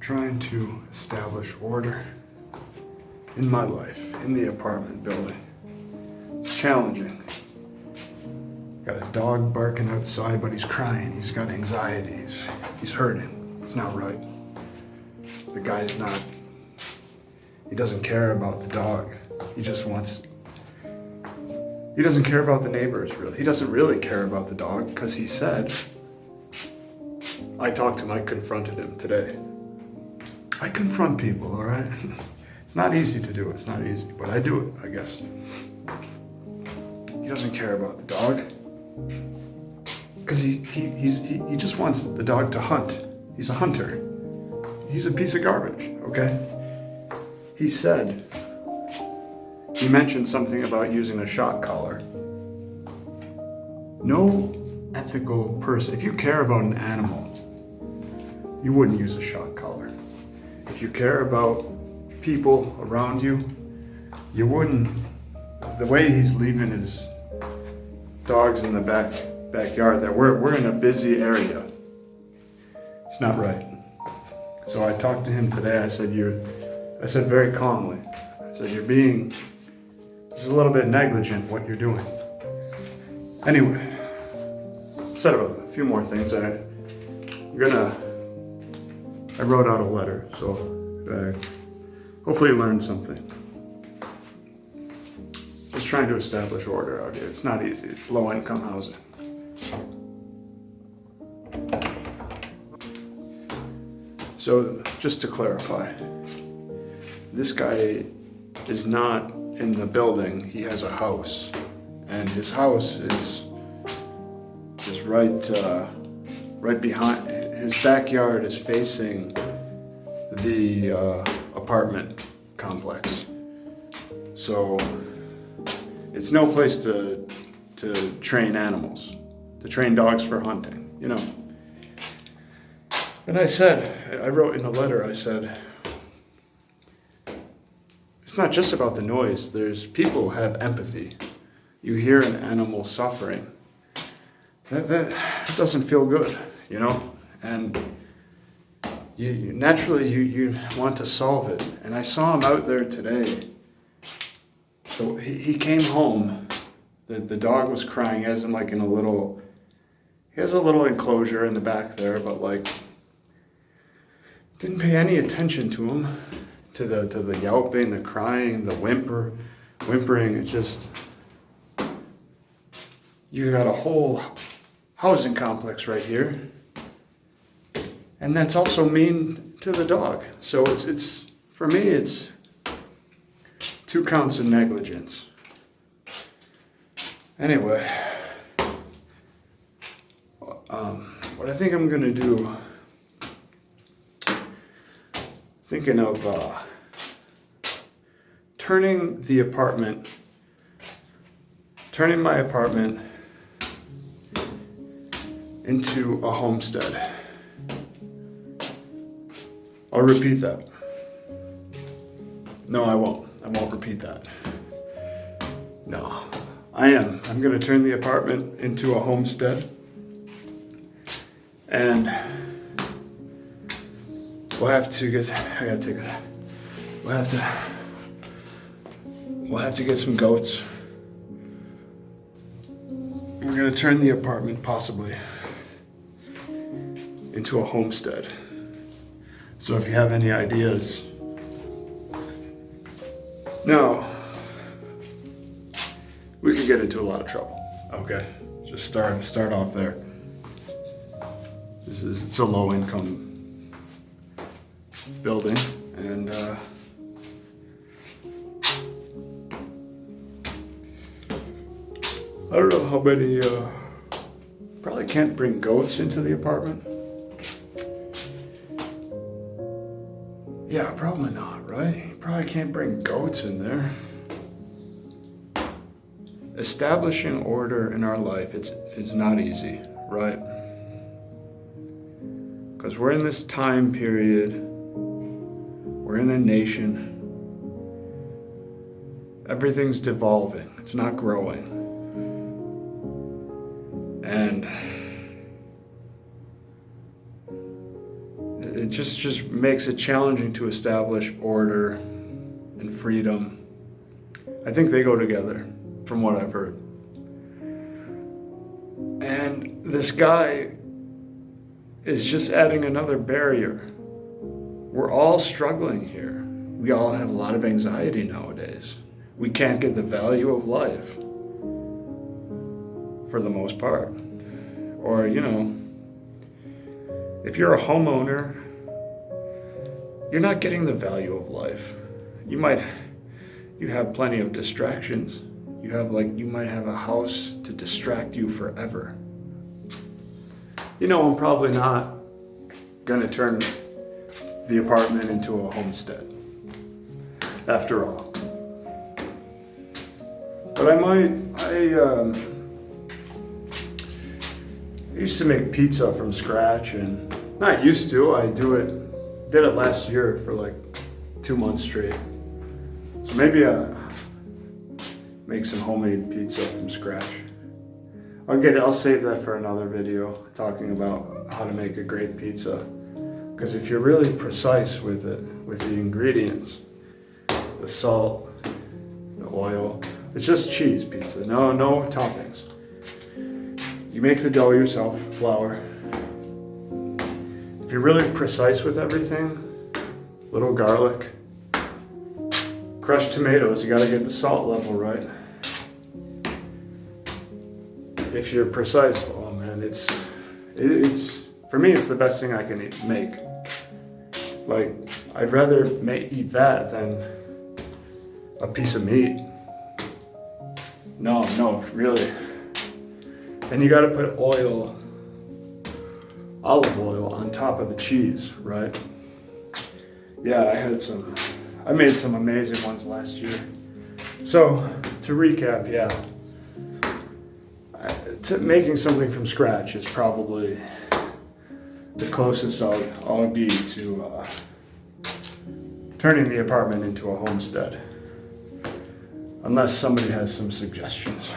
trying to establish order in my life, in the apartment building. It's challenging. Got a dog barking outside, but he's crying. He's got anxiety. He's hurting. It's not right. The guy's not, he doesn't care about the dog. He doesn't care about the neighbors, really. He doesn't really care about the dog because he said, I talked to him, I confronted him today. I confront people, all right? It's not easy to do, it's not easy, but I do it, I guess. He doesn't care about the dog because he just wants the dog to hunt. He's a hunter. He's a piece of garbage, okay? He mentioned something about using a shock collar. No ethical person, if you care about an animal, you wouldn't use a shock collar. If you care about people around you, you wouldn't. The way he's leaving his dogs in the backyard, that we're in a busy area. It's not right. So I talked to him today. I said very calmly, I said, this is a little bit negligent what you're doing. Anyway, said a few more things. I wrote out a letter, so hopefully you learned something. Just trying to establish order out here. It's not easy. It's low-income housing. So just to clarify, this guy is not in the building. He has a house, and his house is right behind. His backyard is facing the apartment complex. So it's no place to train animals, to train dogs for hunting, you know. And I wrote in a letter, I said, it's not just about the noise. There's people who have empathy. You hear an animal suffering. That doesn't feel good, you know? And you naturally want to solve it. And I saw him out there today. So he came home. The dog was crying. He has him like in he has a little enclosure in the back there, but like didn't pay any attention to him, to the yelping, the crying, the whimpering. It just, you got a whole housing complex right here, and that's also mean to the dog. So it's for me, it's 2 counts of negligence. Anyway, what I think I'm gonna do, thinking of turning my apartment into a homestead. I'll repeat that. No, I won't. I won't repeat that. No, I'm going to turn the apartment into a homestead. And we'll have to get some goats. We're going to turn the apartment possibly into a homestead. So if you have any ideas, no, we could get into a lot of trouble. Okay, just start off there. It's a low income building, and I don't know how many. Probably can't bring goats into the apartment. Yeah, probably not, right? You probably can't bring goats in there. Establishing order in our life, it's not easy, right? Because we're in this time period, we're in a nation, everything's devolving, it's not growing. And It just makes it challenging to establish order and freedom. I think they go together, from what I've heard. And this guy is just adding another barrier. We're all struggling here. We all have a lot of anxiety nowadays. We can't get the value of life, for the most part. Or, if you're a homeowner, you're not getting the value of life. You have plenty of distractions. You might have a house to distract you forever. I'm probably not gonna turn the apartment into a homestead, after all. But I used to make pizza from scratch, and not used to, did it last year for like 2 months straight. So maybe make some homemade pizza from scratch. I'll save that for another video, talking about how to make a great pizza. Because if you're really precise with it, with the ingredients, the salt, the oil, it's just cheese pizza, no toppings. You make the dough yourself, flour. If you're really precise with everything, little garlic, crushed tomatoes, you gotta get the salt level right. If you're precise, oh man, it's for me, it's the best thing I can make. Like, I'd rather eat that than a piece of meat. No, really. Then you gotta put olive oil on top of the cheese, right? Yeah, I made some amazing ones last year. So, to recap, making something from scratch is probably the closest I'll be to turning the apartment into a homestead. Unless somebody has some suggestions.